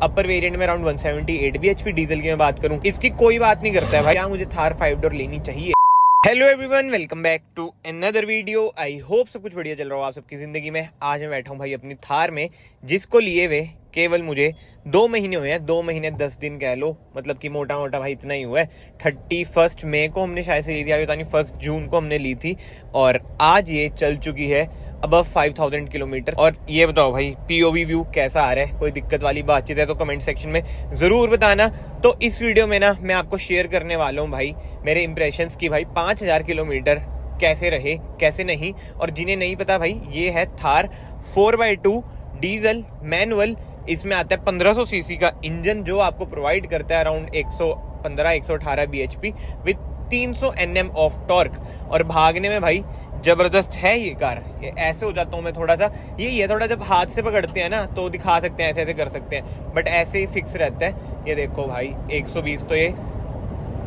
अपर variant में around 178 bhp diesel की मैं बात करूं, इसकी कोई बात नहीं करता है भाई। क्या मुझे थार 5 डोर लेनी चाहिए? Hello everyone, welcome back to another video. I hope सब कुछ बढ़िया चल रहा हो आप सबकी जिंदगी में। आज मैं बैठा हूँ भाई अपनी थार में, जिसको लिए हुए केवल मुझे 2 महीने हुए हैं। 2 महीने 10 दिन कह लो, मतलब कि मोटा मोटा भाई इतना ही हुआ है। 31 मई को हमने शायद से ली थी, आगे पता नहीं 1 जून को हमने ली थी, और आज ये चल चुकी है अबव 5000 किलोमीटर। और ये बताओ भाई पीओवी व्यू कैसा आ रहा है? कोई दिक्कत वाली बातचीत है तो कमेंट सेक्शन में जरूर बताना। तो इस वीडियो में ना मैं आपको शेयर करने वाला हूँ भाई मेरे इंप्रेशंस की, भाई 5000 किलोमीटर कैसे रहे कैसे नहीं। और जिन्हें नहीं पता भाई, ये है थार 4x2 डीजल मैनुअल। इसमें आता है 1500 सीसी का इंजन, जो आपको प्रोवाइड करता है around 115-118 bhp with 300 Nm of torque. और भागने में भाई जबरदस्त है ये कार। ये ऐसे हो जाता हूँ मैं थोड़ा सा, ये थोड़ा जब हाथ से पकड़ते हैं ना तो दिखा सकते हैं, ऐसे ऐसे कर सकते हैं, बट ऐसे ही फिक्स रहता है। ये देखो भाई 120 तो ये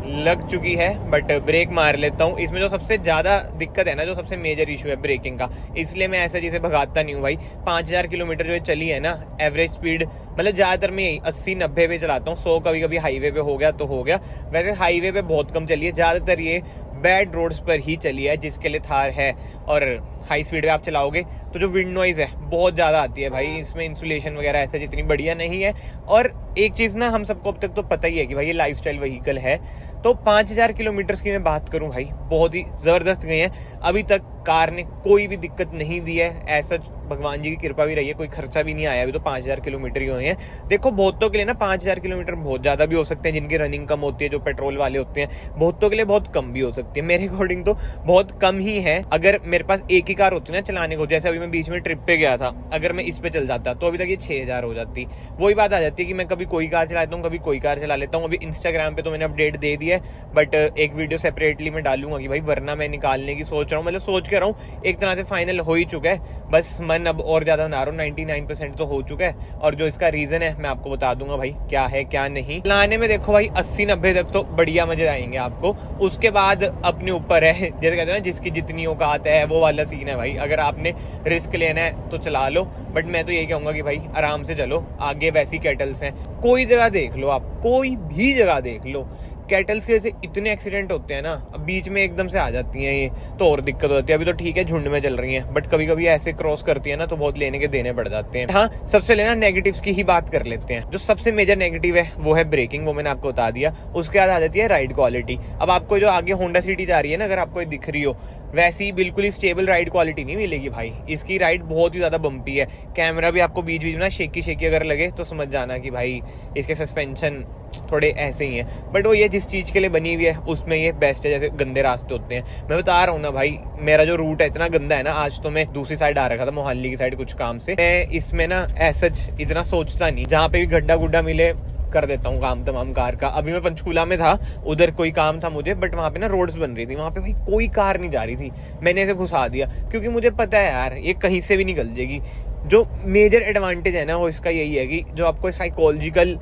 लग चुकी है, बट ब्रेक मार लेता हूँ। इसमें जो सबसे ज्यादा दिक्कत है ना, जो सबसे मेजर इशू है ब्रेकिंग का, इसलिए मैं ऐसे चीजें भगाता नहीं हूँ भाई। 5000 किलोमीटर जो चली है ना, एवरेज स्पीड मतलब ज्यादातर मैं यही 80-90 पे चलाता हूँ। 100 कभी कभी हाईवे पे हो गया तो हो गया, वैसे हाईवे पे बहुत कम चली है। ज्यादातर ये बैड रोड्स पर ही चली है, जिसके लिए थार है। और हाई स्पीड पे आप चलाओगे तो जो विंड नॉइज है बहुत ज्यादा आती है भाई। इसमें इंसुलेशन वगैरह ऐसे जितनी बढ़िया नहीं है। और एक चीज ना, हम सबको अब तक तो पता ही है कि भाई ये लाइफस्टाइल व्हीकल है। तो 5000 किलोमीटर की मैं बात करूं भाई, बहुत ही जबरदस्त गए हैं। अभी तक कार ने कोई भी दिक्कत नहीं दी है, ऐसा भगवान जी की कृपा भी रही है, कोई खर्चा भी नहीं आया। अभी तो 5000 किलोमीटर ही हुए हैं। देखो बहुतों के लिए ना 5000 किलोमीटर बहुत ज्यादा भी हो सकते हैं, जिनकी रनिंग कम होती है, जो पेट्रोल वाले होते हैं। बहुतों के लिए बहुत कम भी हो सकती है, मेरे अकॉर्डिंग तो बहुत कम ही है। अगर मेरे पास एक ही कार होती ना चलाने को, जैसे अभी मैं बीच में ट्रिप पे गया था, अगर मैं इस पे चल जाता तो अभी तक ये 6000 हो जाती। वही बात आ जाती है कि मैं कभी कोई कार चलाता हूँ, कभी कोई कार चला लेता हूँ। अभी इंस्टाग्राम पे तो मैंने अपडेट दे दिया है, बट एक वीडियो सेपरेटली मैं डालूंगा कि भाई वरना मैं निकालने की सोच रहा हूँ, मतलब सोच के रहा हूँ। एक तरह से फाइनल हो ही चुका है, बस मन अब और ज्यादा बना रहा हूँ। 99% तो हो चुका है, और जो इसका रीजन है मैं आपको बता दूंगा भाई क्या है क्या नहीं। चलाने में देखो भाई 80-90 तक तो बढ़िया मजे आएंगे आपको, उसके बाद अपने ऊपर है। जैसे कहते हैं ना, जिसकी जितनी औकात है वो वाला सीन है भाई। अगर आपने रिस्क लेना है तो चला लो, बट मैं तो यही कहूंगा कि भाई आराम से चलो। आगे वैसी कैटल्स हैं, कोई जगह देख लो आप, कोई भी जगह देख लो, कैटल्स के जैसे इतने एक्सीडेंट होते हैं ना, अब बीच में एकदम से आ जाती हैं ये, तो और दिक्कत होती है। अभी तो ठीक है झुंड में चल रही हैं, बट कभी कभी ऐसे क्रॉस करती है ना तो बहुत लेने के देने पड़ जाते हैं। हाँ, सबसे लेना नेगेटिव्स की ही बात कर लेते हैं। जो सबसे मेजर नेगेटिव है वो है ब्रेकिंग, वो मैंने आपको बता दिया। उसके बाद आ जाती है राइड क्वालिटी। अब आपको जो आगे होंडा सिटी जा रही है ना, अगर आपको दिख रही हो, वैसी बिल्कुल ही स्टेबल राइड क्वालिटी नहीं मिलेगी भाई। इसकी राइड बहुत ही ज्यादा बम्पी है। कैमरा भी आपको बीच बीच में ना शेकी अगर लगे तो समझ जाना कि भाई इसके सस्पेंशन थोड़े ऐसे ही हैं। बट वो ये जिस चीज के लिए बनी हुई है उसमें ये बेस्ट है। जैसे गंदे रास्ते होते हैं, मैं बता रहा हूँ ना भाई, मेरा जो रूट है इतना गंदा है ना, आज तो मैं दूसरी साइड आ रखा था, मोहाली की साइड, कुछ काम से। मैं इसमें ना ऐसा इतना सोचता नहीं, जहाँ पे भी गड्ढा गुड्ढा मिले कर देता हूँ काम तमाम कार का। अभी मैं पंचकूला में था, उधर कोई काम था मुझे, बट वहां पे ना रोड्स बन रही थी, वहां पे भाई कोई कार नहीं जा रही थी। मैंने इसे घुसा दिया, क्योंकि मुझे पता है यार ये कहीं से भी निकल जाएगी। जो मेजर एडवांटेज है ना वो इसका यही है कि जो आपको साइकोलॉजिकल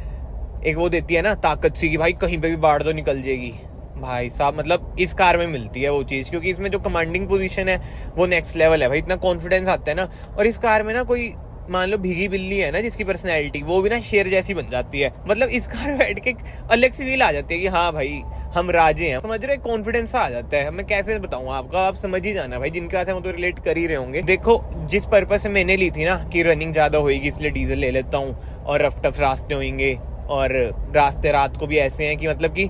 एक वो देती है ना ताकत सी, कि भाई कहीं पे भी बाढ़ तो निकल जाएगी भाई साहब। मतलब इस कार में मिलती है वो चीज, क्योंकि इसमें जो कमांडिंग पोजीशन है वो नेक्स्ट लेवल है भाई। इतना कॉन्फिडेंस आता है ना। और इस कार में ना कोई मान लो भीगी बिल्ली है ना, जिसकी पर्सनैलिटी वो भी ना शेर जैसी बन जाती है। मतलब इस कार में बैठ के अलग सी फील आ जाती है कि हाँ भाई हम राजे हैं, समझ रहे, कॉन्फिडेंस आ जाता है। मैं कैसे बताऊं आपको, आप समझ ही जाना भाई, जिनके पास है वो तो रिलेट कर ही रहे होंगे। देखो जिस पर्पज से मैंने ली थी ना, कि रनिंग ज्यादा होगी इसलिए डीजल ले लेता हूँ, और रफ टफ रास्ते होंगे, और रास्ते रात को भी ऐसे हैं कि मतलब कि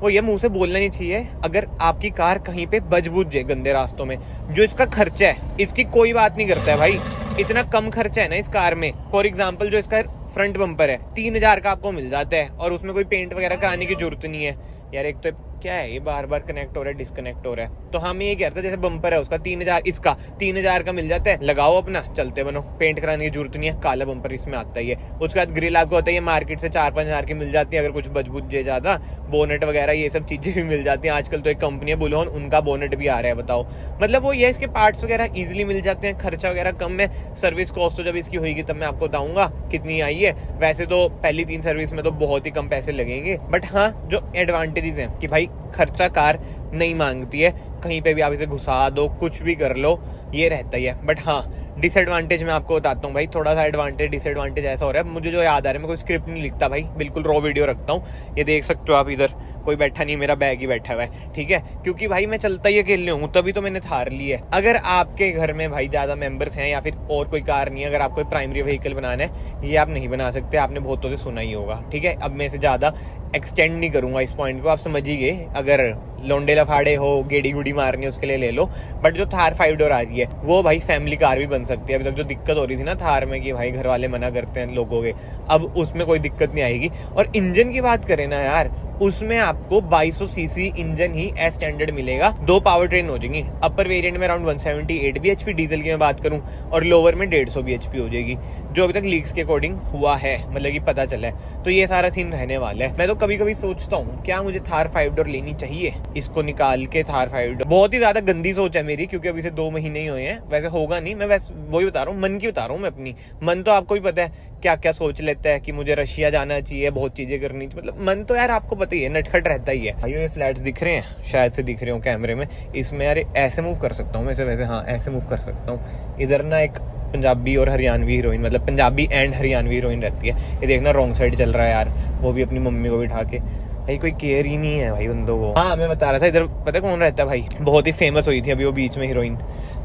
वो ये मुंह से बोलना नहीं चाहिए, अगर आपकी कार कहीं पे बज बुझ जाए गंदे रास्तों में, जो इसका खर्चा है इसकी कोई बात नहीं करता है भाई। इतना कम खर्चा है ना इस कार में। फॉर एग्जाम्पल जो इसका फ्रंट बम्पर है 3000 का आपको मिल जाता है, और उसमें कोई पेंट वगैरह कराने की जरूरत नहीं है। यार एक तो क्या है ये बार बार कनेक्ट हो रहा है, डिस्कनेक्ट हो रहा है। तो हम ये कहते हैं, जैसे बम्पर है उसका 3000, इसका 3000 का मिल जाता है, लगाओ अपना चलते बनो, पेंट कराने की जरूरत नहीं है। काला बम्पर इसमें आता ही है। उसके बाद ग्रिल आपको होता है, ये मार्केट से 4-5 हजार की मिल जाती है, अगर कुछ बच बुझ जाए ज्यादा। बोनेट वगैरह ये सब चीजें भी मिल जाती हैं। आजकल तो एक कंपनी है बुलोन, उनका बोनेट भी आ रहा है, बताओ। मतलब वो ये इसके पार्ट्स वगैरह इजिली मिल जाते हैं, खर्चा वगैरह कम है। सर्विस कॉस्ट तो जब इसकी होगी तब मैं आपको बताऊंगा कितनी आई है। वैसे तो पहली 3 सर्विस में तो बहुत ही कम पैसे लगेंगे, बट हाँ जो एडवांटेजेस हैं कि भाई खर्चा कार नहीं मांगती है, कहीं पे भी आप इसे घुसा दो, कुछ भी कर लो, ये रहता ही है। बट हाँ डिसएडवांटेज मैं आपको बताता हूँ भाई, थोड़ा सा एडवांटेज डिसएडवांटेज ऐसा हो रहा है, मुझे जो याद आ रहा है, मैं कोई स्क्रिप्ट नहीं लिखता भाई, बिल्कुल रॉ वीडियो रखता हूँ। ये देख सकते हो आप, इधर कोई बैठा नहीं, मेरा बैग ही बैठा हुआ है, ठीक है, क्योंकि भाई मैं चलता ही अकेले हूँ, तभी तो मैंने थार ली है। अगर आपके घर में भाई ज्यादा मेंबर्स हैं या फिर और कोई कार नहीं है, अगर आपको प्राइमरी व्हीकल बनाना है, ये आप नहीं बना सकते, आपने बहुतों से सुना ही होगा, ठीक है। अब मैं इसे ज्यादा एक्सटेंड नहीं करूंगा इस पॉइंट को, आप समझ ही गए। अगर लोंडे लफाड़े हो, गेड़ी गुड़ी मारनी है, उसके लिए ले लो। बट जो थार 5 डोर आ रही है वो भाई फैमिली कार भी बन सकती है। अभी तक जो दिक्कत हो रही थी ना थार में कि भाई घर वाले मना करते हैं लोगों के, अब उसमें कोई दिक्कत नहीं आएगी। और इंजन की बात करें ना यार, उसमें आपको 2200 सीसी इंजन ही एस स्टैंडर्ड मिलेगा, 2 पावर ट्रेन हो जाएंगी। अपर वेरिएंट में अराउंड 178 bhp डीजल की मैं बात करूं, और लोअर में 150 bhp हो जाएगी, जो अभी तक लीक्स के अकॉर्डिंग हुआ है, मतलब कि पता चला है। तो ये सारा सीन रहने वाला है। मैं तो कभी कभी सोचता हूँ क्या मुझे थार 5 डोर लेनी चाहिए, इसको निकाल के थार 5 डोर। बहुत ही ज्यादा गंदी सोच है मेरी, क्योंकि अभी से 2 महीने ही हुए हैं, वैसे होगा नहीं, मैं वैसे वही बता रहा हूँ, मन की बता रहा हूँ मैं अपनी। मन तो आपको भी पता है क्या क्या सोच लेता है कि मुझे रशिया जाना चाहिए, बहुत चीजें करनी चाहिए, मतलब मन तो यार आपको पता ही है, नटखट रहता ही है। भाई ये फ्लैट्स दिख रहे हैं, शायद से दिख रहे हो कैमरे में, इसमें यार ऐसे मूव कर सकता हूँ मैं इसे, वैसे हाँ ऐसे मूव कर सकता हूँ। इधर ना एक पंजाबी और हरियाणवी हीरोइन, मतलब पंजाबी एंड हरियाणवी हीरोइन रहती है। ये देखना रॉन्ग साइड चल रहा है यार, वो भी अपनी मम्मी को बिठा के, भाई कोई केयर ही नहीं है भाई बंदों को। हाँ मैं बता रहा था, इधर पता कौन रहता है भाई, बहुत ही फेमस हुई थी अभी वो बीच में हीरोइन,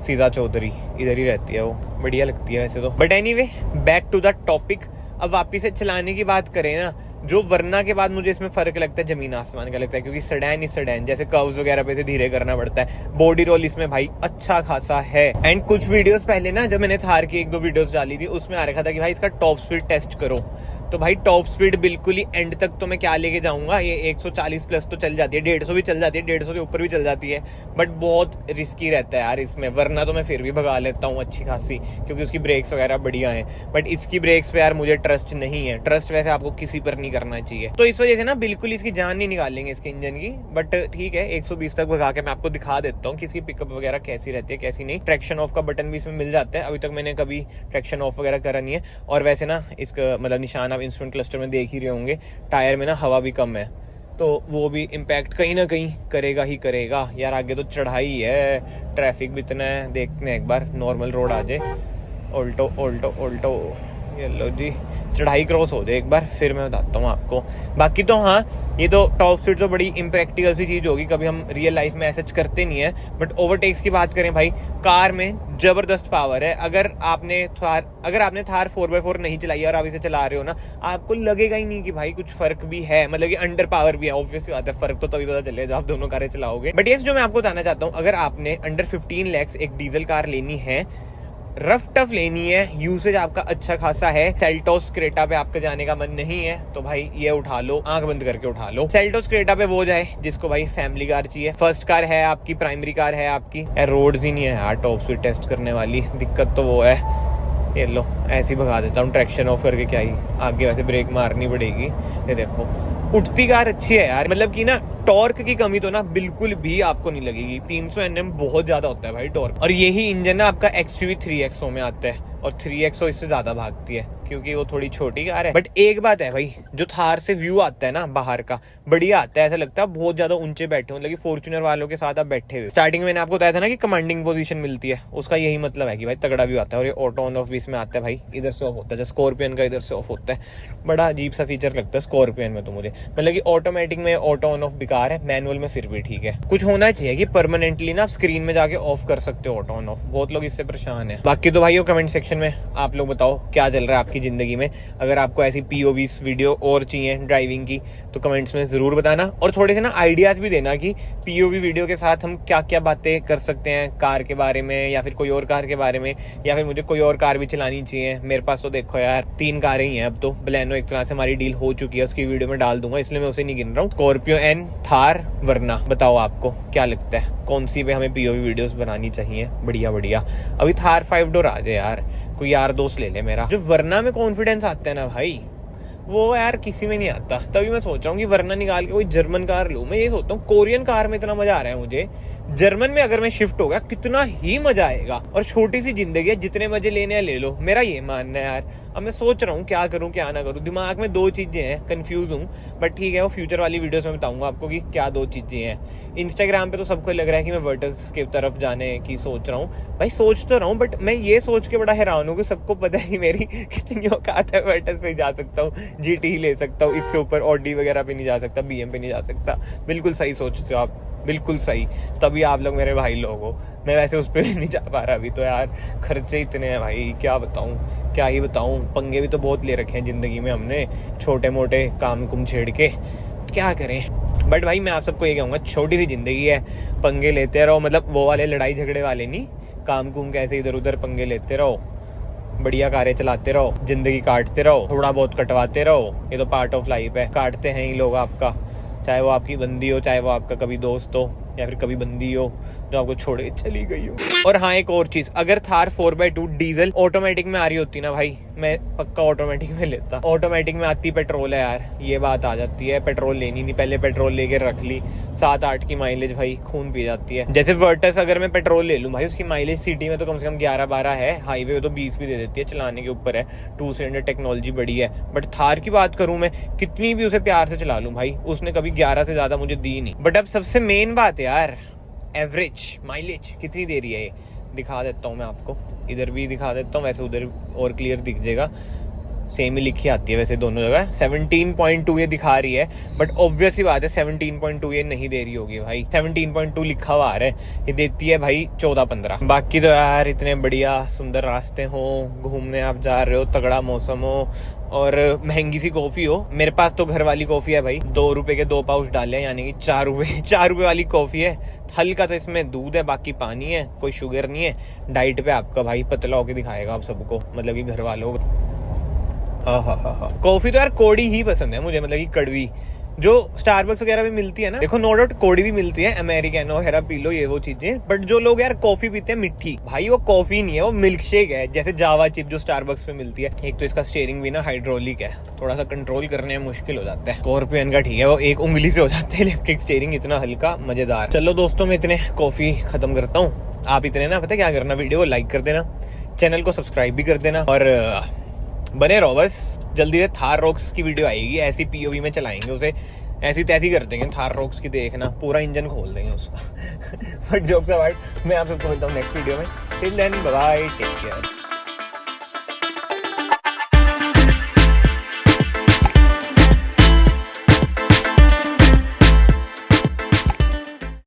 फिजा चौधरी, इधर ही रहती है वो, बढ़िया लगती है वैसे तो। But anyway back to the topic. अब वापिस से चलाने की बात करें ना, जो वरना के बाद मुझे इसमें फर्क लगता है जमीन आसमान का लगता है, क्योंकि सेडान ही सेडान, जैसे कर्व्स वगैरह पे से धीरे करना पड़ता है। बॉडी रोल इसमें भाई अच्छा खासा है। एंड कुछ वीडियोस पहले ना जब मैंने थार की 1-2 वीडियोस डाली थी, उसमें आ रखा था कि भाई इसका टॉप स्पीड टेस्ट करो, तो भाई टॉप स्पीड बिल्कुल ही एंड तक तो मैं क्या लेके जाऊंगा, ये 140 प्लस तो चल जाती है, 150 भी चल जाती है, 150 से ऊपर भी चल जाती है, बट बहुत रिस्की रहता है यार इसमें। वरना तो मैं फिर भी भगा लेता हूँ अच्छी खासी, क्योंकि उसकी ब्रेक्स वगैरह बढ़िया हैं, बट इसकी ब्रेक्स पे यार मुझे ट्रस्ट नहीं है। ट्रस्ट वैसे आपको किसी पर नहीं करना चाहिए, तो इस वजह से ना बिल्कुल इसकी जान नहीं निकालेंगे इसके इंजन की। बट ठीक है, 120 तक भगा के मैं आपको दिखा देता हूँ कि इसकी पिकअप वगैरह कैसी रहती है कैसी नहीं। ट्रैक्शन ऑफ का बटन भी इसमें मिल जाता है, अभी तक मैंने कभी ट्रैक्शन ऑफ वगैरह करा नहीं है। और वैसे ना इसका मतलब निशान आप इंस्ट्रूमेंट क्लस्टर में देख ही रहे होंगे, टायर में ना हवा भी कम है, तो वो भी इम्पैक्ट कहीं ना कहीं करेगा ही करेगा यार। आगे तो चढ़ाई है, ट्रैफिक भी इतना है, देखते हैं एक बार नॉर्मल रोड आ जाए, ऑल्टो ऑल्टो ऑल्टो, ये लो जी, चढ़ाई क्रॉस हो जाए एक बार, फिर मैं बताता हूँ आपको। बाकी तो हाँ, ये तो टॉप स्पीड तो बड़ी इम्प्रैक्टिकल सी चीज़ होगी, कभी हम रियल लाइफ में ऐसा करते नहीं है। बट ओवरटेक्स की बात करें भाई, कार में जबरदस्त पावर है। अगर आपने थार 4x4 नहीं चलाई है और आप इसे चला रहे हो ना, आपको लगेगा ही नहीं कि भाई कुछ फर्क भी है, मतलब कि अंडर पावर भी है। ऑब्वियसली बात है, फर्क तो तभी पता चलेगा जब आप दोनों कारें चलाओगे। बट ये जो मैं आपको बताना चाहता हूँ, अगर आपने अंडर 15 lakhs एक डीजल कार लेनी है, रफ टफ लेनी है, यूसेज आपका अच्छा खासा है, सेल्टोस क्रेटा पे आपका जाने का मन नहीं है, तो भाई ये उठा लो, आंख बंद करके उठा लो। सेल्टोस क्रेटा पे वो जाए जिसको भाई फैमिली कार चाहिए, फर्स्ट कार है आपकी, प्राइमरी कार है आपकी, रोड्स ही नहीं है यार टॉप स्पीड टेस्ट करने वाली, दिक्कत तो वो है। ये लो ऐसे ही भगा देता हूँ ट्रैक्शन ऑफ करके, क्या ही आगे वैसे ब्रेक मारनी पड़ेगी। ये देखो उठती कार अच्छी है यार, मतलब कि ना टॉर्क की कमी तो ना बिल्कुल भी आपको नहीं लगेगी। 300 Nm बहुत ज्यादा होता है भाई टॉर्क, और यही इंजन ना आपका XUV 3XO में आता है, और 3XO इससे ज्यादा भागती है क्योंकि वो थोड़ी छोटी कार है। बट एक बात है भाई, जो थार से व्यू आता है ना बाहर का, बढ़िया आता है, ऐसा लगता है बहुत ज्यादा ऊंचे बैठे हो, मतलब कि फॉर्च्यूनर वालों के साथ आप बैठे हुए। स्टार्टिंग में मैंने आपको बताया था ना कि कमांडिंग पोजीशन मिलती है, उसका यही मतलब है कि भाई तगड़ा व्यू आता है। और ये ऑटो ऑन ऑफ भी इसमें आता है भाई, इधर से ऑफ होता है, स्कॉर्पियन का इधर से ऑफ होता है, बड़ा अजीब सा फीचर लगता है स्कॉर्पियन में तो मुझे, मतलब कि ऑटोमेटिक में ऑटो ऑन ऑफ बेकार है, मैनुअल में फिर भी ठीक है। कुछ होना चाहिए कि परमानेंटली ना आप स्क्रीन में जाके ऑफ कर सकते हो ऑटो ऑन ऑफ, बहुत लोग इससे परेशान है। बाकी तो भाई कमेंट सेक्शन में आप लोग बताओ क्या चल रहा है आपकी जिंदगी में। अगर आपको ऐसी POV वीडियो और चाहिए ड्राइविंग की तो कमेंट्स में जरूर बताना, और थोड़े से ना आइडियाज भी देना कि POV वीडियो के साथ हम क्या क्या बातें कर सकते हैं कार के बारे में, या फिर कोई और कार के बारे में, या फिर मुझे कोई और कार भी चलानी चाहिए। मेरे पास तो देखो यार 3 कारें ही हैं अब तो, बलेनो एक तरह से हमारी डील हो चुकी है, उसकी वीडियो में डाल दूंगा, इसलिए मैं उसे नहीं गिन रहा हूँ। स्कॉर्पियो एन, थार, वरना, बताओ आपको क्या लगता है कौन सी पे हमें POV वीडियोस बनानी चाहिए बढ़िया बढ़िया। अभी थार 5 डोर आ जाए यार, कोई यार दोस्त ले ले मेरा। जो वरना में कॉन्फिडेंस आता है ना भाई, वो यार किसी में नहीं आता। तभी मैं सोच रहा हूँ कि वरना निकाल के कोई जर्मन कार लूँ। मैं ये सोचता हूँ कोरियन कार में इतना मजा आ रहा है मुझे, जर्मन में अगर मैं शिफ्ट हो गया कितना ही मजा आएगा। और छोटी सी जिंदगी है, जितने मजे लेने हैं ले लो, मेरा ये मानना है यार। अब मैं सोच रहा हूँ क्या करूँ क्या ना करूँ, दिमाग में दो चीजें हैं, कंफ्यूज हूँ। बट ठीक है, वो फ्यूचर वाली वीडियोस में बताऊंगा आपको कि क्या दो चीजें हैं। इंस्टाग्राम पे तो सबको लग रहा है कि मैं वर्टस की तरफ जाने की सोच रहा हूँ। भाई सोच तो रहा हूँ, बट मैं ये सोच के बड़ा हैरान हूँ कि सबको पता है कि मेरी कितनी औकात है। वर्टस पे जा सकता हूँ, जीटी ही ले सकता हूँ, इससे ऊपर ऑडी वगैरह पे नहीं जा सकता, बीएम पे नहीं जा सकता। बिल्कुल सही सोचते हो आप, बिल्कुल सही। तभी आप लोग मेरे भाई लोग हो। मैं वैसे उस पर भी नहीं जा पा रहा अभी तो यार, खर्चे इतने हैं भाई, क्या बताऊं क्या ही बताऊं। पंगे भी तो बहुत ले रखे हैं ज़िंदगी में हमने, छोटे मोटे काम कुम छेड़ के, क्या करें। बट भाई मैं आप सबको ये कहूँगा, छोटी सी ज़िंदगी है, पंगे लेते रहो। मतलब वो वाले लड़ाई झगड़े वाले नहीं, काम कुम कैसे इधर उधर पंगे लेते रहो, बढ़िया कार्य चलाते रहो, जिंदगी काटते रहो, थोड़ा बहुत कटवाते रहो। ये तो पार्ट ऑफ लाइफ है, काटते हैं ही लोग आपका, चाहे वो आपकी बंदी हो, चाहे वो आपका कभी दोस्त हो, या फिर कभी बंदी हो जो आपको छोड़ के चली गई हो। और हाँ, एक और चीज, अगर थार 4x2 डीजल ऑटोमेटिक में आ रही होती ना भाई, मैं पक्का ऑटोमेटिक में लेता। ऑटोमेटिक में आती पेट्रोल है यार, ये बात आ जाती है, पेट्रोल लेनी नहीं, पहले पेट्रोल लेके रख ली। 7-8 की माइलेज भाई खून पी जाती है। जैसे वर्टस अगर मैं पेट्रोल ले लूँ भाई, उसकी माइलेज सिटी में तो कम से कम 11-12 है, हाईवे तो 20 भी दे देती है, चलाने के ऊपर है। 2 सिलेंडर टेक्नोलॉजी बड़ी है। बट थार की बात करूं, मैं कितनी भी उसे प्यार से चला लूं भाई, उसने कभी 11 से ज्यादा मुझे दी नहीं। बट अब सबसे मेन बात है यार, एवरेज माइलेज कितनी दे रही है ये, दिखा देता हूँ मैं आपको, इधर भी दिखा देता हूँ, वैसे उधर और क्लियर दिख जाएगा। सेम ही लिखी आती है वैसे दोनों जगह, 17.2 ये दिखा रही है। बट ऑब्वियस ही बात है 17.2 ये नहीं दे रही होगी भाई, 17.2 लिखा हुआ आ रहा है, ये देती है भाई 14-15। बाकी तो यार इतने बढ़िया सुंदर रास्ते हो, घूमने आप जा रहे हो, तगड़ा मौसम हो, और महंगी सी कॉफी हो। मेरे पास तो घर वाली कॉफी है भाई, 2 रुपए के 2 पाउच डाले हैं, यानी कि 4 रुपए वाली कॉफी है। हल्का सा इसमें दूध है, बाकी पानी है, कोई शुगर नहीं है। डाइट पे आपका भाई पतला होके दिखाएगा आप सबको, मतलब कि घर वालों। कॉफी तो यार कोड़ी ही पसंद है मुझे, मतलब कि कड़वी, जो स्टारबक्स वगैरह में मिलती है ना, देखो नो डाउट कोड़ी भी मिलती है, अमेरिकानो वगैरह पी लो, ये वो चीजें। बट जो लोग यार कॉफी पीते हैं मिठी, भाई वो कॉफी नहीं है, वो मिल्क शेक है, जैसे जावा चिप जो स्टारबक्स पे मिलती है। एक तो इसका स्टीयरिंग भी ना हाइड्रोलिक है, थोड़ा सा कंट्रोल करने में मुश्किल हो जाता है। स्कॉर्पियन का ठीक है, वो एक उंगली से हो जाता है, इलेक्ट्रिक स्टीयरिंग इतना हल्का मजेदार। चलो दोस्तों, मैं इतने कॉफी खत्म करता हूँ। आप इतने ना पता क्या करना, वीडियो को लाइक कर देना, चैनल को सब्सक्राइब भी कर देना, और बने रहो बस। जल्दी से थार रॉक्स की वीडियो आएगी, ऐसी पीओवी में चलाएंगे उसे, ऐसी तैसी कर देंगे थार रॉक्स की, देखना पूरा इंजन खोल देंगे उसका। बट जोक्स अपार्ट, मैं आप सबको मिलता हूँ नेक्स्ट वीडियो में। Till then bye bye, take care.